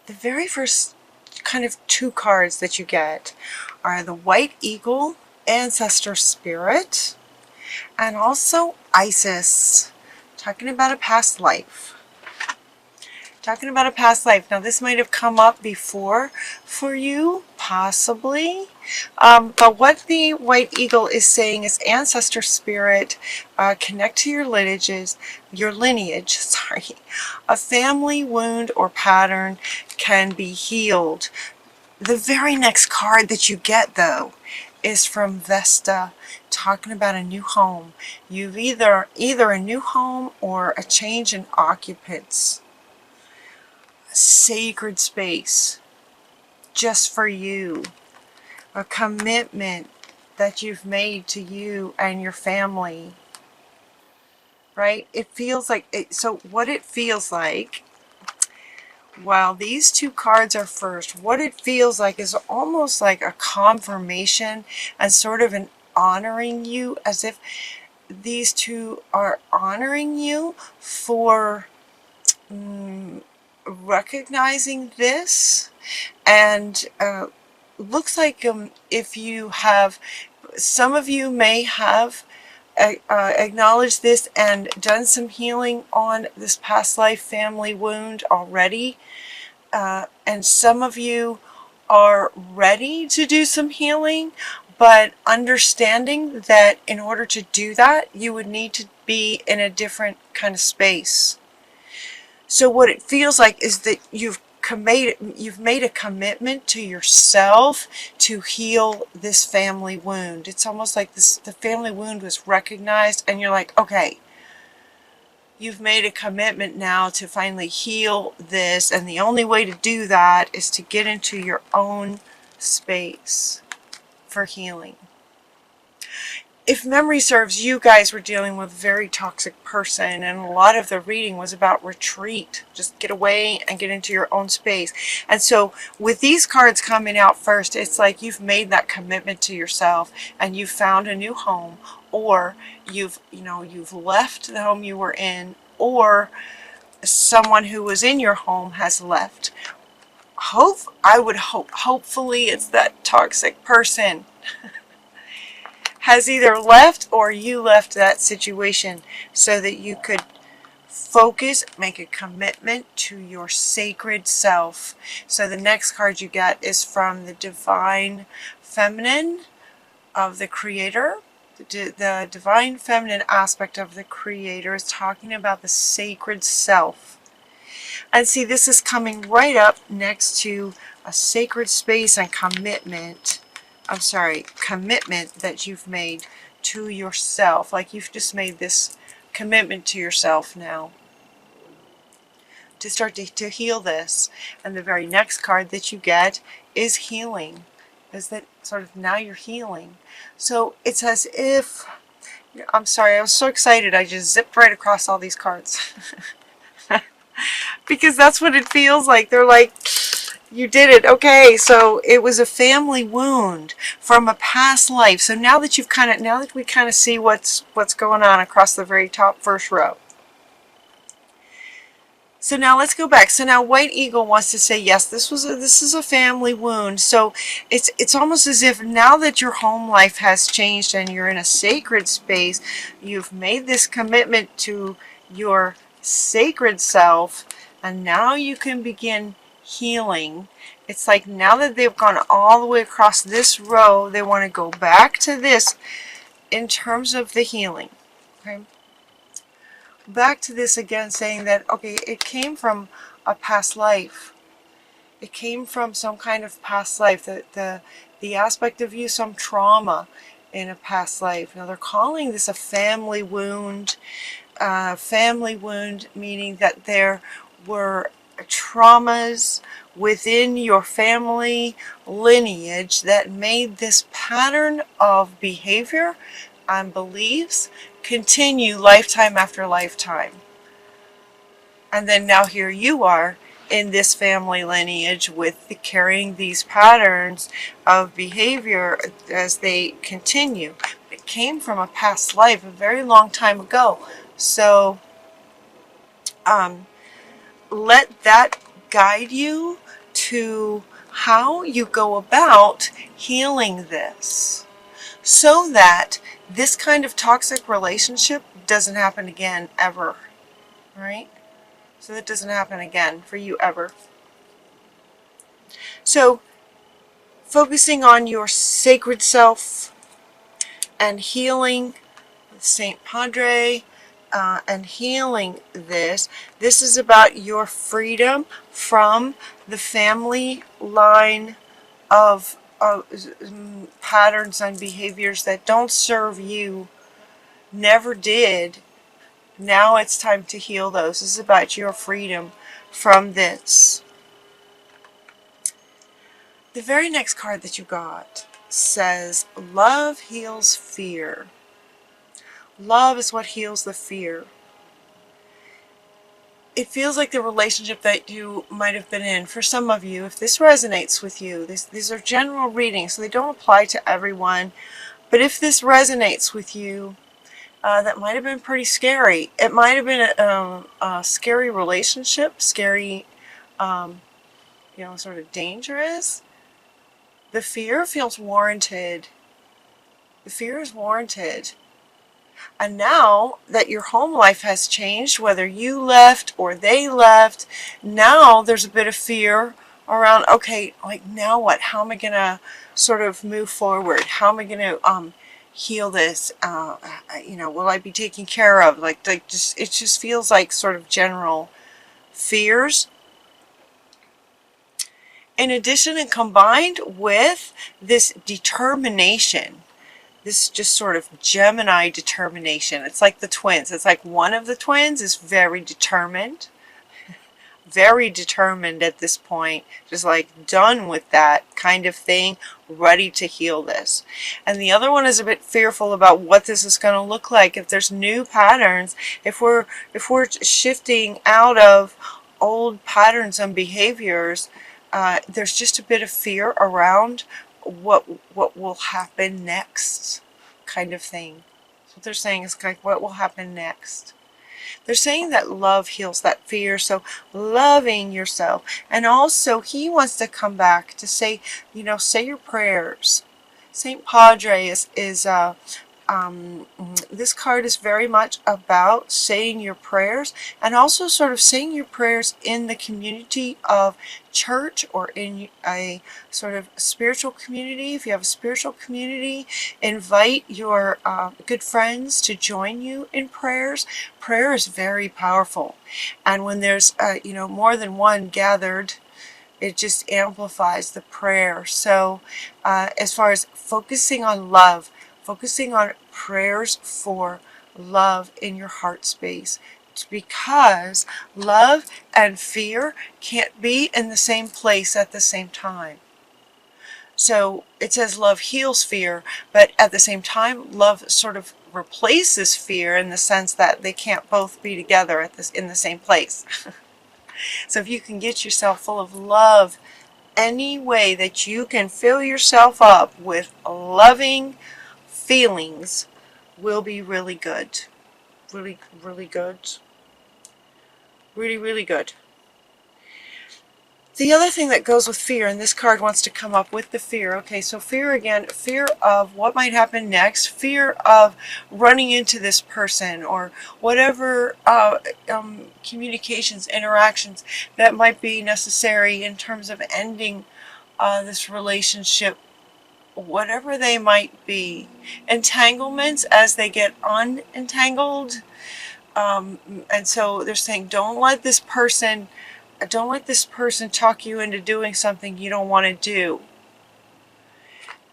the very first kind of two cards that you get are the White Eagle, Ancestor Spirit, and also Isis, talking about a past life. Talking about a past life. Now, this might have come up before for you, possibly. But what the White Eagle is saying is ancestor spirit, connect to your lineage, sorry. A family wound or pattern can be healed. The very next card that you get, though, is from Vesta, talking about a new home. You've either a new home or a change in occupants. Sacred space just for you, a commitment that you've made to you and your family, right? It feels like it. So what it feels like, while these two cards are first, what it feels like is almost like a confirmation and sort of an honoring you, as if these two are honoring you for recognizing this. And looks like if you have, some of you may have acknowledged this and done some healing on this past life family wound already, and some of you are ready to do some healing, but understanding that in order to do that you would need to be in a different kind of space. So what it feels like is that you've made a commitment to yourself to heal this family wound. It's almost like the family wound was recognized and you're like, okay, you've made a commitment now to finally heal this, and the only way to do that is to get into your own space for healing. If memory serves, you guys were dealing with a very toxic person, and a lot of the reading was about retreat. Just get away and get into your own space. And so with these cards coming out first, it's like you've made that commitment to yourself and you've found a new home, or you've left the home you were in, or someone who was in your home has left. Hopefully it's that toxic person has either left or you left that situation so that you could focus, make a commitment to your sacred self. So the next card you get is from the Divine Feminine of the Creator. The Divine Feminine aspect of the Creator is talking about the sacred self. And see, this is coming right up next to a sacred space and commitment that you've made to yourself. Like you've just made this commitment to yourself now to start to heal this. And the very next card that you get is healing. Is that sort of now you're healing. So it's as if, I'm sorry, I was so excited I just zipped right across all these cards. Because that's what it feels like. They're like, you did it. Okay, so it was a family wound from a past life. So now that we kind of see what's going on across the very top first row. So now let's go back. So now White Eagle wants to say, yes, this is a family wound. So it's almost as if now that your home life has changed and you're in a sacred space, you've made this commitment to your sacred self, and now you can begin healing. It's like now that they've gone all the way across this row, they want to go back to this in terms of the healing. Okay, back to this again, saying that, okay, it came from a past life. It came from some kind of past life, the aspect of you, some trauma in a past life. Now they're calling this a family wound. Family wound meaning that there were traumas within your family lineage that made this pattern of behavior and beliefs continue lifetime after lifetime. And then now here you are in this family lineage with carrying these patterns of behavior as they continue. It came from a past life a very long time ago. So let that guide you to how you go about healing this, so that this kind of toxic relationship doesn't happen again ever, right? So that doesn't happen again for you ever. So focusing on your sacred self and healing Saint Padre, and healing this. This is about your freedom from the family line of patterns and behaviors that don't serve you, never did. Now it's time to heal those. This is about your freedom from this. The very next card that you got says, love heals fear. Love is what heals the fear. It feels like the relationship that you might have been in, for some of you, if this resonates with you, these are general readings, so they don't apply to everyone, but if this resonates with you, that might have been pretty scary. It might have been a scary relationship, scary, sort of dangerous. The fear feels warranted. The fear is warranted. And now that your home life has changed, whether you left or they left, now there's a bit of fear around, okay, like now what? How am I going to sort of move forward? How am I going to heal this? Will I be taken care of? It just feels like sort of general fears. In addition, and combined with this determination, this just sort of Gemini determination. It's like the twins. It's like one of the twins is very determined at this point, just like done with that kind of thing, ready to heal this. And the other one is a bit fearful about what this is going to look like, if there's new patterns, if we're shifting out of old patterns and behaviors. There's just a bit of fear around what will happen next, kind of thing. So what they're saying is like, what will happen next? They're saying that love heals that fear, so loving yourself. And also he wants to come back to say, say your prayers. Saint Padre is this card is very much about saying your prayers, and also sort of saying your prayers in the community of church, or in a sort of spiritual community. If you have a spiritual community, invite your good friends to join you in prayers. Prayer is very powerful, and when there's more than one gathered, it just amplifies the prayer. So as far as focusing on love, focusing on prayers for love in your heart space, because love and fear can't be in the same place at the same time. So it says love heals fear, but at the same time, love sort of replaces fear, in the sense that they can't both be together in the same place. So if you can get yourself full of love, any way that you can fill yourself up with loving feelings will be really good. Really, really good. Really, really good. The other thing that goes with fear, and this card wants to come up with the fear. Okay, so fear again, fear of what might happen next, fear of running into this person, or whatever communications, interactions that might be necessary in terms of ending this relationship, whatever they might be. Entanglements as they get unentangled. And so they're saying, don't let this person talk you into doing something you don't want to do.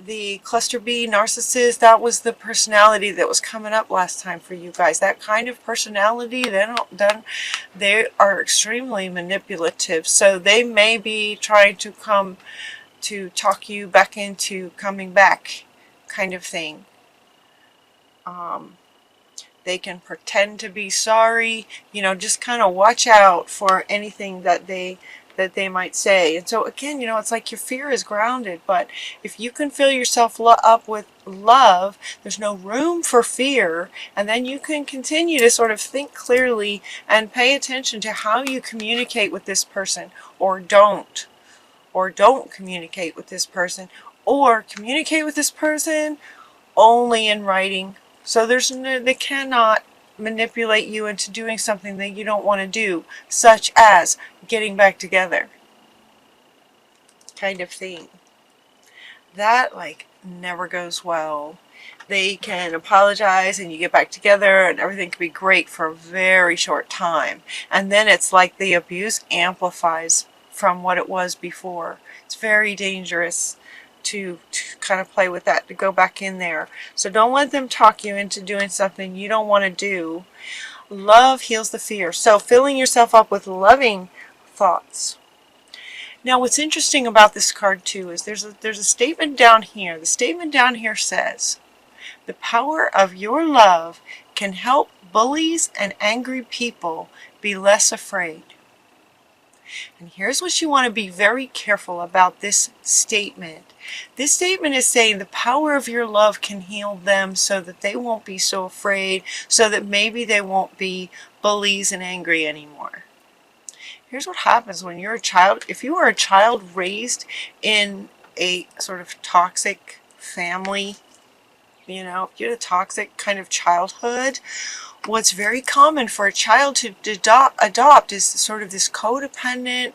The cluster B narcissist, that was the personality that was coming up last time for you guys. That kind of personality, they are extremely manipulative. So they may be trying to come to talk you back into coming back, kind of thing. They can pretend to be sorry, just kind of watch out for anything that they that they might say. And so again, you know, it's like your fear is grounded, but if you can fill yourself up with love, there's no room for fear, and then you can continue to sort of think clearly and pay attention to how you communicate with this person, or don't communicate with this person, or communicate with this person only in writing. So they cannot manipulate you into doing something that you don't want to do, such as getting back together, kind of thing. That like never goes well. They can apologize and you get back together and everything can be great for a very short time, and then it's like the abuse amplifies from what it was before. It's very dangerous to kind of play with that, to go back in there. So don't let them talk you into doing something you don't want to do. Love heals the fear. So filling yourself up with loving thoughts. Now what's interesting about this card too is there's a statement down here. The statement down here says, the power of your love can help bullies and angry people be less afraid. And here's what you want to be very careful about this statement. This statement is saying the power of your love can heal them so that they won't be so afraid, so that maybe they won't be bullies and angry anymore. Here's what happens when you're a child. If you are a child raised in a sort of toxic family, you know, if you had a toxic kind of childhood, what's very common for a child to adopt is sort of this codependent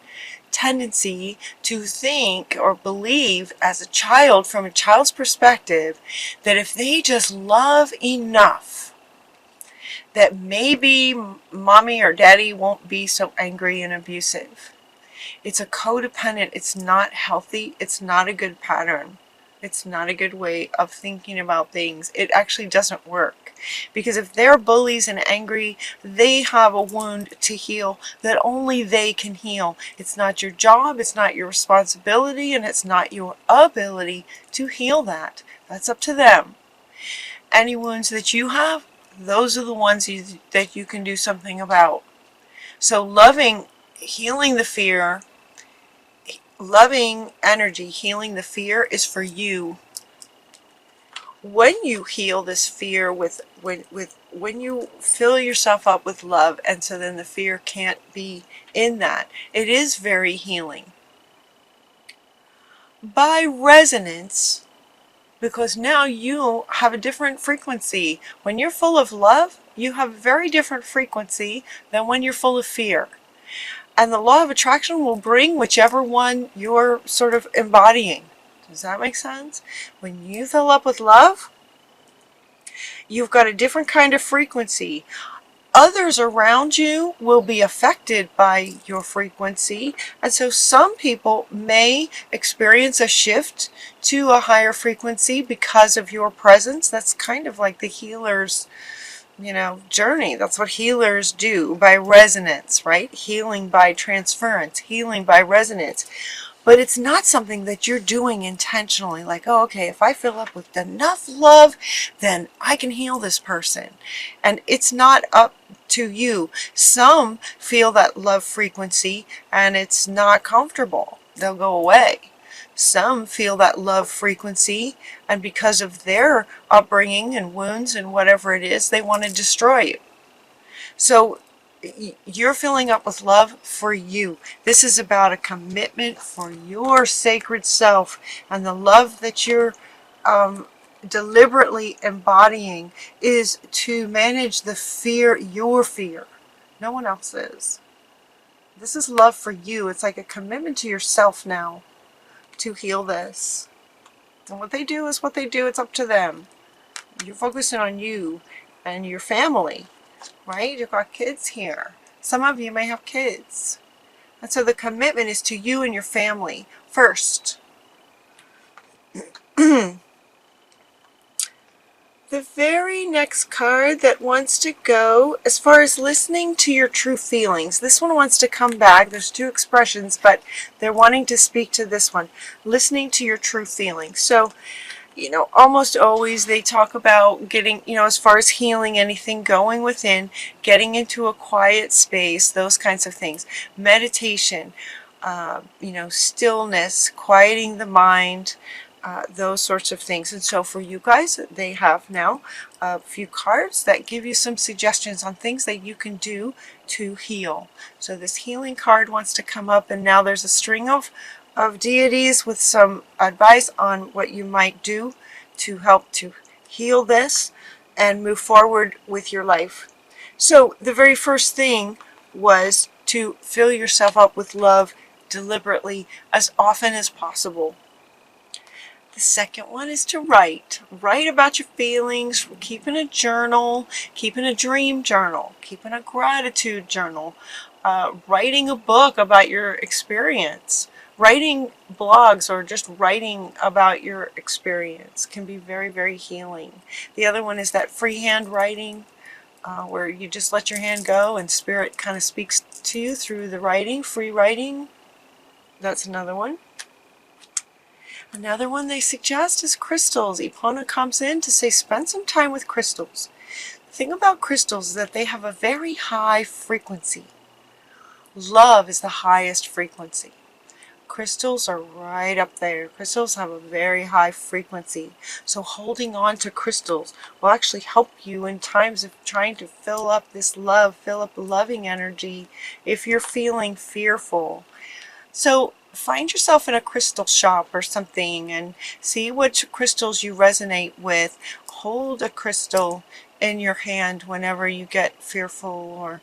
tendency to think or believe as a child, from a child's perspective, that if they just love enough, that maybe mommy or daddy won't be so angry and abusive. It's a codependent, it's not healthy, it's not a good pattern. It's not a good way of thinking about things. It actually doesn't work. Because if they're bullies and angry, they have a wound to heal that only they can heal. It's not your job, it's not your responsibility, and it's not your ability to heal that. That's up to them. Any wounds that you have, those are the ones that you can do something about. So healing the fear, loving energy, healing the fear is for you. When you heal this fear when you fill yourself up with love, and so then the fear can't be in that, it is very healing. By resonance, because now you have a different frequency. When you're full of love, you have a very different frequency than when you're full of fear. And the law of attraction will bring whichever one you're sort of embodying. Does that make sense? When you fill up with love, you've got a different kind of frequency. Others around you will be affected by your frequency. And so some people may experience a shift to a higher frequency because of your presence. That's kind of like the healer's journey. That's what healers do, by resonance, right? Healing by transference, healing by resonance. But it's not something that you're doing intentionally, like, oh, okay, if I fill up with enough love, then I can heal this person. And it's not up to you. Some feel that love frequency and it's not comfortable. They'll go away. Some feel that love frequency, and because of their upbringing and wounds and whatever it is, they want to destroy you. So you're filling up with love for you. This is about a commitment for your sacred self, and the love that you're deliberately embodying is to manage the fear, your fear. No one else's. This is love for you. It's like a commitment to yourself now to heal this. And what they do is what they do. It's up to them. You're focusing on you and your family, right? You've got kids here. Some of you may have kids. And so the commitment is to you and your family first. The very next card that wants to go, as far as listening to your true feelings, this one wants to come back. There's two expressions, but they're wanting to speak to this one. Listening to your true feelings. So, almost always they talk about getting, as far as healing anything, going within, getting into a quiet space, those kinds of things. Meditation. stillness, quieting the mind, those sorts of things. And so for you guys, they have now a few cards that give you some suggestions on things that you can do to heal. So this healing card wants to come up, and now there's a string of deities with some advice on what you might do to help to heal this and move forward with your life. So the very first thing was to fill yourself up with love deliberately as often as possible. The second one is to write. Write about your feelings, keeping a journal, keeping a dream journal, keeping a gratitude journal, writing a book about your experience. Writing blogs or just writing about your experience can be very, very healing. The other one is that freehand writing, where you just let your hand go and spirit kind of speaks to you through the writing, free writing. That's another one. Another one they suggest is crystals. Ipona comes in to say spend some time with crystals. The thing about crystals is that they have a very high frequency. Love is the highest frequency. Crystals are right up there. Crystals have a very high frequency. So holding on to crystals will actually help you in times of trying to fill up this love, fill up loving energy if you're feeling fearful. So find yourself in a crystal shop or something and see which crystals you resonate with. Hold a crystal in your hand whenever you get fearful or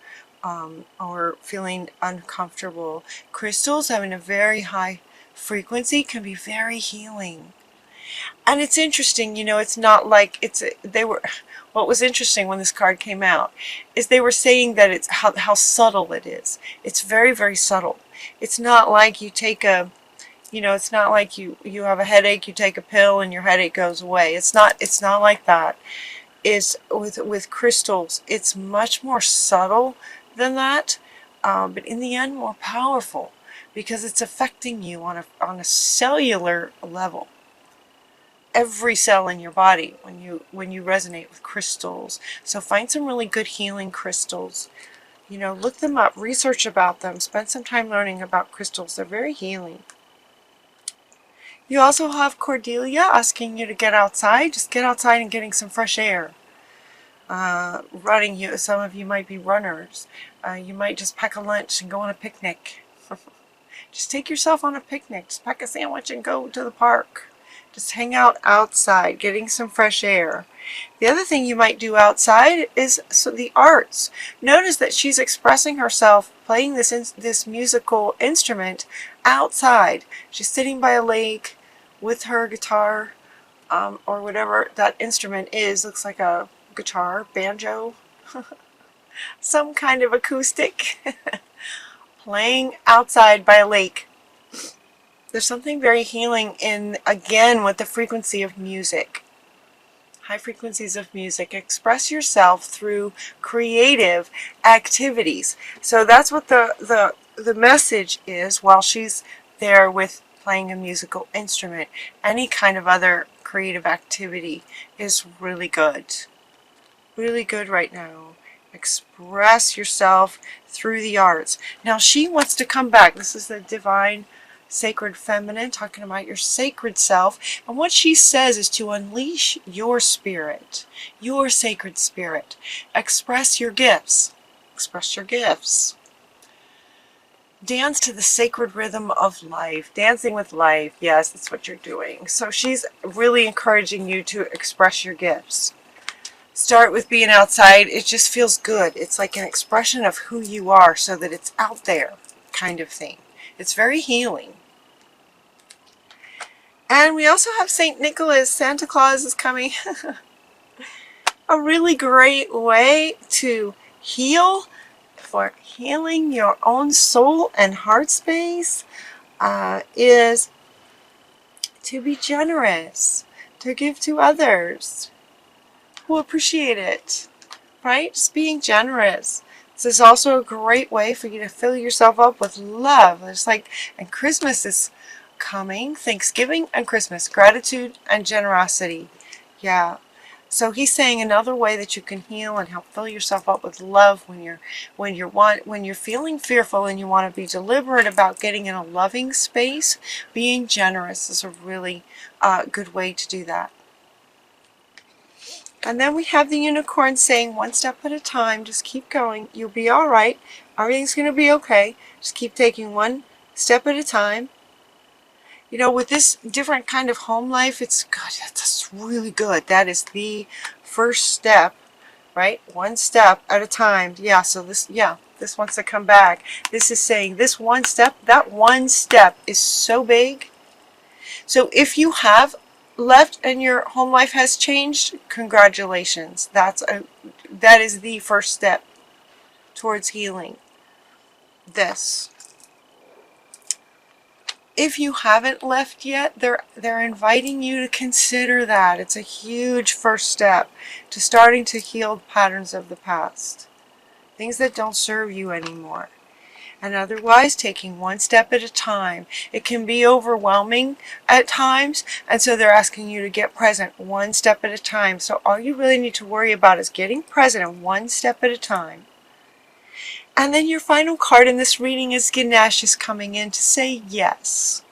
feeling uncomfortable. Crystals having a very high frequency can be very healing. And it's interesting, it's not like what was interesting when this card came out is they were saying that it's how subtle it is. It's very, very subtle. It's not like you take it's not like you have a headache, you take a pill and your headache goes away. It's not like that. Is with crystals, it's much more subtle than that, but in the end more powerful because it's affecting you on a cellular level. Every cell in your body when you resonate with crystals. So find some really good healing crystals. Look them up, research about them, spend some time learning about crystals. They're very healing. You also have Cordelia asking you to get outside. Just get outside and getting some fresh air. Running, some of you might be runners. You might just pack a lunch and go on a picnic. Just take yourself on a picnic. Just pack a sandwich and go to the park. Just hang out outside, getting some fresh air. The other thing you might do outside is the arts. Notice that she's expressing herself playing this musical instrument outside. She's sitting by a lake with her guitar or whatever that instrument is. Looks like a guitar, banjo, some kind of acoustic, playing outside by a lake. There's something very healing again, with the frequency of music. High frequencies of music. Express yourself through creative activities. So that's what the message is while she's there with playing a musical instrument. Any kind of other creative activity is really good. Really good right now. Express yourself through the arts. Now she wants to come back. This is the divine sacred feminine talking about your sacred self, and what she says is to unleash your spirit, your sacred spirit. Express your gifts. Express your gifts. Dance to the sacred rhythm of life. Dancing with life. Yes, that's what you're doing. So she's really encouraging you to express your gifts. Start with being outside. It just feels good. It's like an expression of who you are so that it's out there kind of thing. It's very healing. And we also have St. Nicholas. Santa Claus is coming. A really great way to heal, for healing your own soul and heart space, is to be generous, to give to others who appreciate it, right? Just being generous. This is also a great way for you to fill yourself up with love. And Christmas is coming. Thanksgiving and Christmas. Gratitude and generosity. Yeah. So he's saying another way that you can heal and help fill yourself up with love when you're feeling fearful and you want to be deliberate about getting in a loving space. Being generous is a really good way to do that. And then we have the unicorn saying, one step at a time, just keep going. You'll be all right. Everything's going to be okay. Just keep taking one step at a time. You know, with this different kind of home life, it's good. That's really good. That is the first step, right? One step at a time. Yeah, so this wants to come back. This is saying this one step, that one step is so big. So if you have left and your home life has changed, congratulations. That is the first step towards healing this. If you haven't left yet, they're inviting you to consider that. It's a huge first step to starting to heal patterns of the past, things that don't serve you anymore. And otherwise, taking one step at a time. It can be overwhelming at times, and so they're asking you to get present one step at a time. So all you really need to worry about is getting present one step at a time. And then your final card in this reading is Ganesh is coming in to say yes.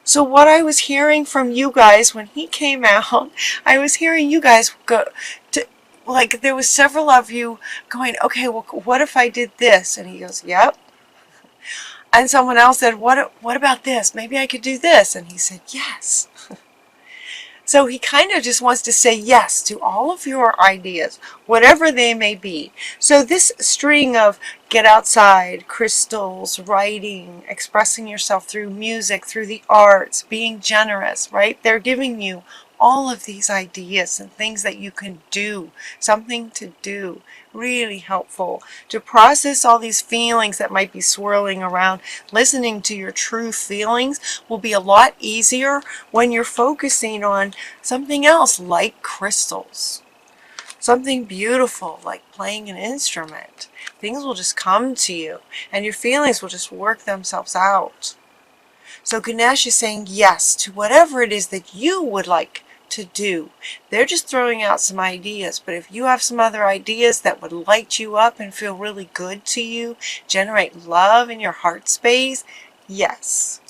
So what I was hearing from you guys when he came out, I was hearing you guys go to, like, there was several of you going, okay, well, what if I did this? And he goes, yep. And someone else said, what about this? Maybe I could do this. And he said, yes. So he kind of just wants to say yes to all of your ideas, whatever they may be. So this string of get outside, crystals, writing, expressing yourself through music, through the arts, being generous, right? They're giving you all of these ideas and things that you can do, something to do. Really helpful to process all these feelings that might be swirling around. Listening to your true feelings will be a lot easier when you're focusing on something else like crystals. Something beautiful like playing an instrument. Things will just come to you and your feelings will just work themselves out. So Ganesh is saying yes to whatever it is that you would like to do. They're just throwing out some ideas, but if you have some other ideas that would light you up and feel really good to you, generate love in your heart space, yes.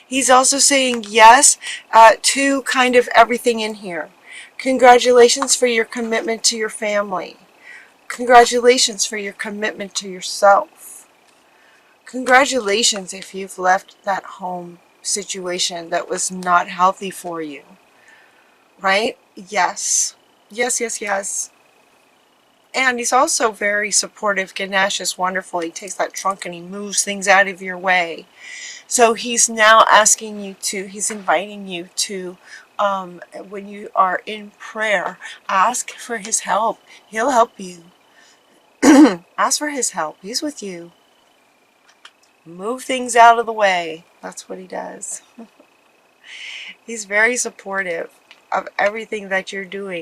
He's also saying yes to kind of everything in here. Congratulations for your commitment to your family. Congratulations for your commitment to yourself. Congratulations if you've left that home situation that was not healthy for you. Right? Yes. Yes, yes, yes. And he's also very supportive. Ganesh is wonderful. He takes that trunk and he moves things out of your way. So he's now asking you to, he's inviting you to, when you are in prayer, ask for his help. He'll help you. Ask for his help. He's with you. Move things out of the way. That's what he does. He's very supportive of everything that you're doing.